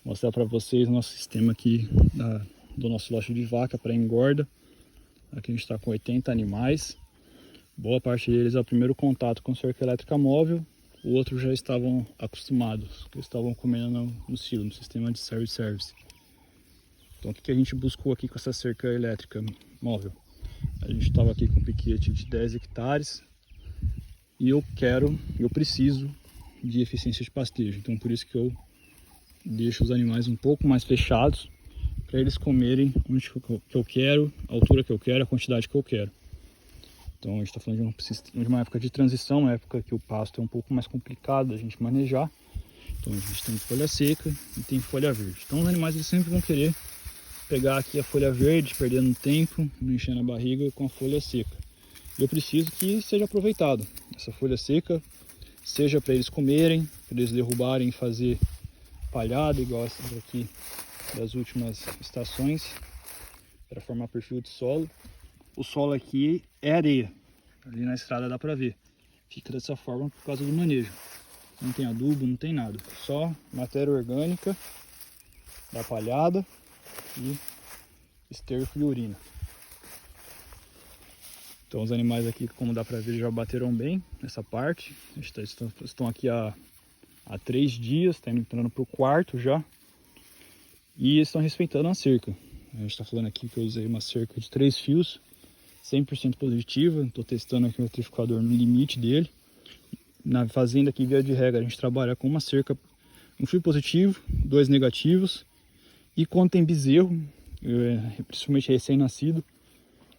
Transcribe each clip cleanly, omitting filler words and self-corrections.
Mostrar para vocês o nosso sistema aqui do nosso lote de vaca para engorda. Aqui a gente está com 80 animais. Boa parte deles é o primeiro contato com cerca elétrica móvel. O outro já estavam acostumados, que estavam comendo no silo, no sistema de service. Então o que a gente buscou aqui com essa cerca elétrica móvel? A gente estava aqui com um piquete de 10 hectares e eu preciso de eficiência de pastejo. Então por isso que eu deixo os animais um pouco mais fechados para eles comerem onde que eu quero, a altura que eu quero, a quantidade que eu quero. Então a gente está falando de uma época de transição, uma época que o pasto é um pouco mais complicado da gente manejar. Então a gente tem folha seca e tem folha verde. Então os animais eles sempre vão querer pegar aqui a folha verde, perdendo tempo, não enchendo a barriga com a folha seca. Eu preciso que seja aproveitado essa folha seca, seja para eles comerem, para eles derrubarem e fazer palhada, igual essas aqui das últimas estações, para formar perfil de solo. O solo aqui é areia, ali na estrada dá para ver. Fica dessa forma por causa do manejo. Não tem adubo, não tem nada, só matéria orgânica da palhada e esterco e urina. Então os animais aqui, como dá para ver, já bateram bem nessa parte. Estão aqui há 3 dias, está entrando para o 4º já. E estão respeitando a cerca. A gente está falando aqui que eu usei uma cerca de 3 fios, 100% positiva. Estou testando aqui o metrificador no limite dele. Na fazenda aqui, via de regra, a gente trabalha com uma cerca, um fio positivo, 2 negativos. E quando tem bezerro, principalmente recém-nascido,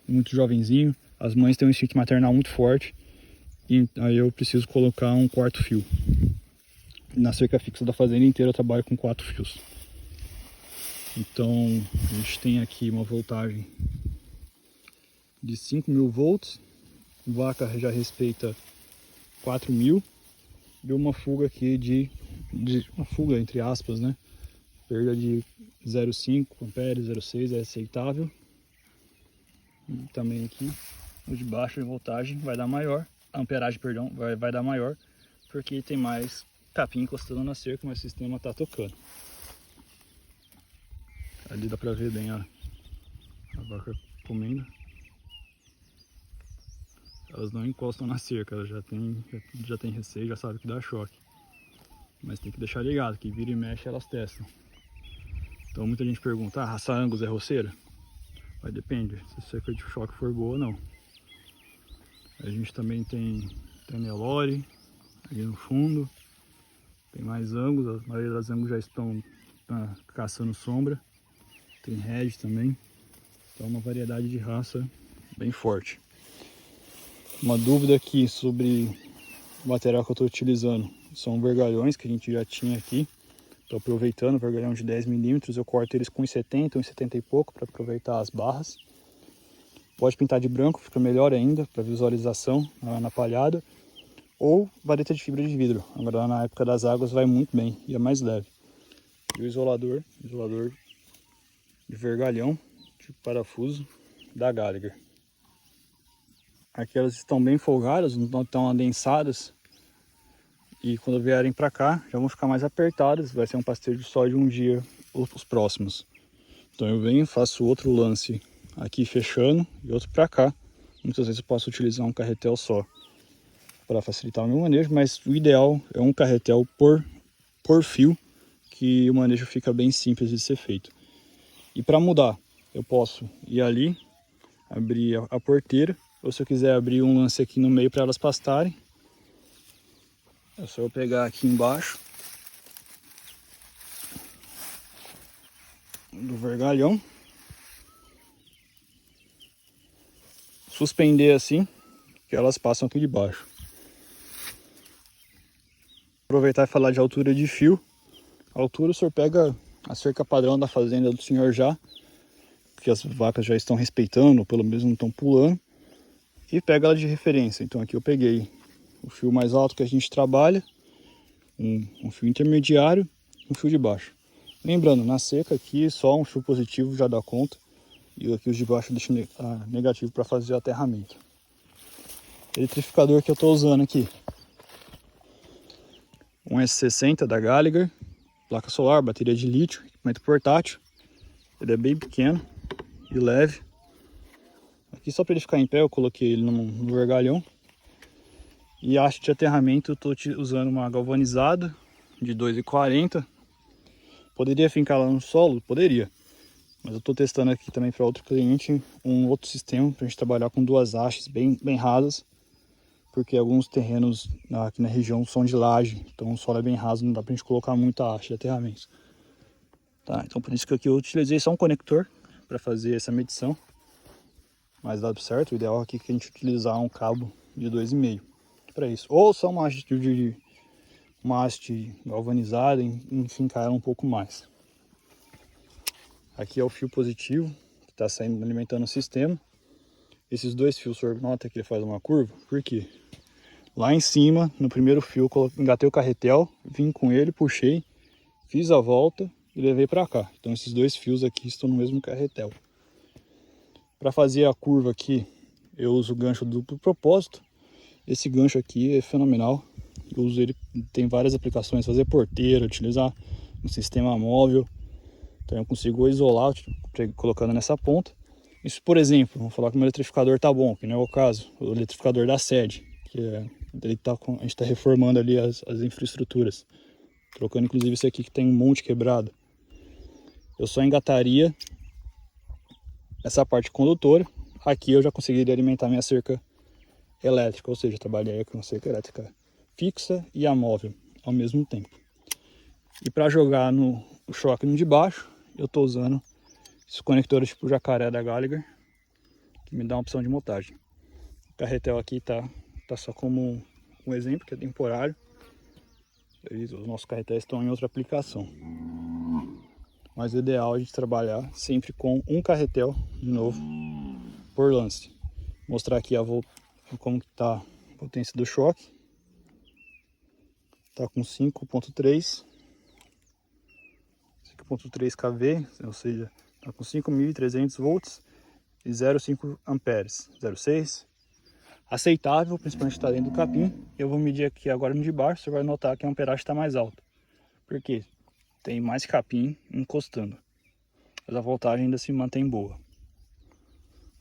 muito jovenzinho, as mães têm um instinto maternal muito forte. E aí eu preciso colocar um 4º fio. Na cerca fixa da fazenda inteira eu trabalho com 4 fios. Então a gente tem aqui uma voltagem de 5.000 volts, vaca já respeita 4.000 e uma fuga aqui uma fuga entre aspas, né? Perda de 0,5 amperes, 0,6 é aceitável. E também aqui o de baixo de voltagem vai dar maior, a amperagem, perdão, vai dar maior, porque tem mais capim encostando na cerca, mas o sistema está tocando. Ali dá pra ver bem a vaca comendo. Elas não encostam na cerca, elas já tem receio, já sabe que dá choque. Mas tem que deixar ligado, que vira e mexe elas testam. Então muita gente pergunta, a raça Angus é roceira? Vai, depende, se a cerca de choque for boa ou não. A gente também tem Nelore ali no fundo. Tem mais Angus, a maioria das Angus já estão caçando sombra. Tem Red também. Então é uma variedade de raça bem forte. Uma dúvida aqui sobre o material que eu estou utilizando. São vergalhões que a gente já tinha aqui. Estou aproveitando o vergalhão de 10 milímetros. Eu corto eles com 1,70, 1,70 e pouco para aproveitar as barras. Pode pintar de branco, fica melhor ainda para visualização na palhada. Ou vareta de fibra de vidro. Agora na época das águas vai muito bem e é mais leve. E o isolador de vergalhão, tipo parafuso da Gallagher. Aqui elas estão bem folgadas, não estão tão adensadas. E quando vierem para cá, já vão ficar mais apertadas. Vai ser um pastejo só de um dia os próximos. Então eu venho, faço outro lance aqui fechando e outro para cá. Muitas vezes eu posso utilizar um carretel só para facilitar o meu manejo, mas o ideal é um carretel por fio, que o manejo fica bem simples de ser feito. E para mudar, eu posso ir ali, abrir a porteira, ou se eu quiser abrir um lance aqui no meio para elas pastarem, é só eu pegar aqui embaixo do vergalhão, suspender assim, que elas passam aqui de baixo. Aproveitar e falar de altura de fio. A altura o senhor pega a cerca padrão da fazenda do senhor já, que as vacas já estão respeitando, ou pelo menos não estão pulando, e pega ela de referência. Então aqui eu peguei o fio mais alto que a gente trabalha, um fio intermediário e um fio de baixo. Lembrando, na seca aqui só um fio positivo já dá conta, e aqui os de baixo eu deixo negativo para fazer o aterramento. Eletrificador que eu estou usando aqui, um S60 da Gallagher, placa solar, bateria de lítio, equipamento portátil. Ele é bem pequeno e leve. Aqui só para ele ficar em pé eu coloquei ele no vergalhão. E a haste de aterramento eu estou usando uma galvanizada de 2,40. Poderia fincar lá no solo? Poderia. Mas eu estou testando aqui também para outro cliente um outro sistema para a gente trabalhar com duas hastes bem rasas. Porque alguns terrenos aqui na região são de laje, então o solo é bem raso, não dá pra gente colocar muita haste de aterramento. Tá, então por isso que aqui eu utilizei só um conector para fazer essa medição. Mas dá certo, o ideal aqui é que a gente utilizar um cabo de 2,5 para isso. Ou só uma haste galvanizada e fincar ela um pouco mais. Aqui é o fio positivo que está saindo alimentando o sistema. Esses dois fios, o senhor nota que ele faz uma curva, por quê? Lá em cima, no primeiro fio, engatei o carretel, vim com ele, puxei, fiz a volta e levei para cá. Então esses dois fios aqui estão no mesmo carretel. Para fazer a curva aqui, eu uso o gancho duplo propósito. Esse gancho aqui é fenomenal. Eu uso ele, tem várias aplicações, fazer porteira, utilizar um sistema móvel. Então eu consigo isolar colocando nessa ponta. Isso, por exemplo, vamos falar que o meu eletrificador tá bom, que não é o caso, o eletrificador da sede, que a gente está reformando ali as infraestruturas, trocando inclusive esse aqui que tem um monte quebrado. Eu só engataria essa parte condutora, aqui eu já conseguiria alimentar minha cerca elétrica, ou seja, trabalharia com a cerca elétrica fixa e a móvel ao mesmo tempo. E para jogar o choque no de baixo, eu estou usando esses conectores tipo jacaré da Gallagher, que me dá uma opção de montagem. O carretel aqui tá só como um exemplo, que é temporário. Os nossos carretéis estão em outra aplicação. Mas o ideal é a gente trabalhar sempre com um carretel, de novo, por lance. Vou mostrar aqui como que tá a potência do choque. Tá com 5.3 kV, ou seja, está com 5.300 volts e 0,5 amperes, 0,6. Aceitável, principalmente está dentro do capim. Eu vou medir aqui agora no de baixo, você vai notar que a amperagem está mais alta. Por quê? Tem mais capim encostando. Mas a voltagem ainda se mantém boa.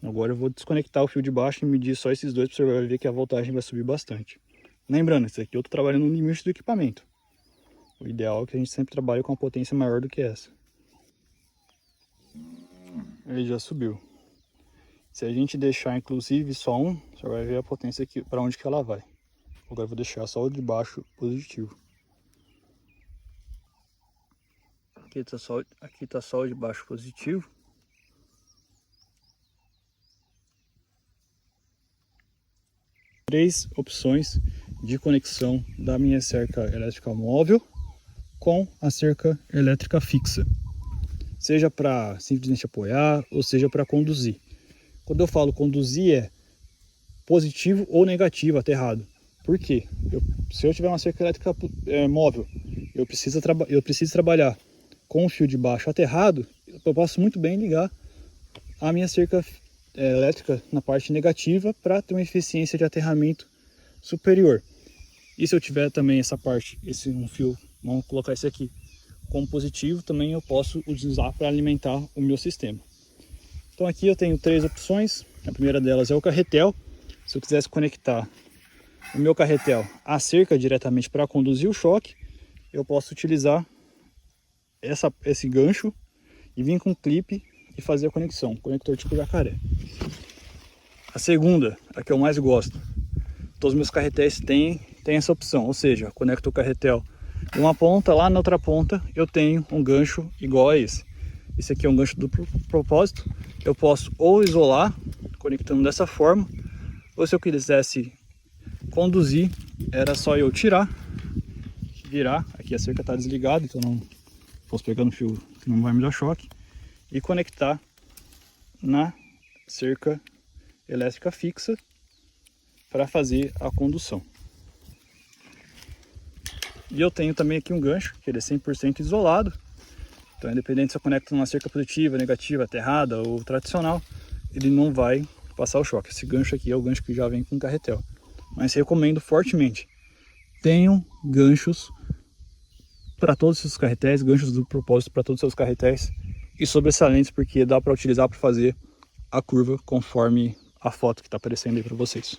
Agora eu vou desconectar o fio de baixo e medir só esses dois, para você ver que a voltagem vai subir bastante. Lembrando, isso aqui eu estou trabalhando no limite do equipamento. O ideal é que a gente sempre trabalhe com uma potência maior do que essa. Ele já subiu. Se a gente deixar inclusive só um, você vai ver a potência aqui, para onde que ela vai. Agora eu vou deixar só o de baixo positivo. Aqui tá só o de baixo positivo. Três opções de conexão da minha cerca elétrica móvel com a cerca elétrica fixa. Seja para simplesmente apoiar ou seja para conduzir. Quando eu falo conduzir é positivo ou negativo, aterrado. Por quê? Se eu tiver uma cerca elétrica móvel, eu preciso trabalhar com o fio de baixo aterrado, eu posso muito bem ligar a minha cerca elétrica na parte negativa para ter uma eficiência de aterramento superior. E se eu tiver também essa parte, um fio, vamos colocar esse aqui como positivo, também eu posso utilizar para alimentar o meu sistema. Então aqui eu tenho três opções. A primeira delas é o carretel. Se eu quisesse conectar o meu carretel à cerca diretamente para conduzir o choque, eu posso utilizar esse gancho e vir com um clipe e fazer a conexão, conector tipo jacaré. A segunda, a que eu mais gosto, todos os meus carretéis têm essa opção, ou seja, conecto o carretel de uma ponta, lá na outra ponta eu tenho um gancho igual a esse. Esse aqui é um gancho duplo propósito. Eu posso ou isolar, conectando dessa forma, ou se eu quisesse conduzir, era só eu tirar, virar, aqui a cerca está desligada, então não posso pegar no fio que não vai me dar choque, e conectar na cerca elétrica fixa para fazer a condução. E eu tenho também aqui um gancho, que ele é 100% isolado. Então, independente se eu conecto numa cerca positiva, negativa, aterrada ou tradicional, ele não vai passar o choque. Esse gancho aqui é o gancho que já vem com carretel. Mas recomendo fortemente, tenham ganchos para todos os seus carretéis, ganchos duplo propósito para todos os seus carretéis e sobressalentes porque dá para utilizar para fazer a curva conforme a foto que está aparecendo aí para vocês.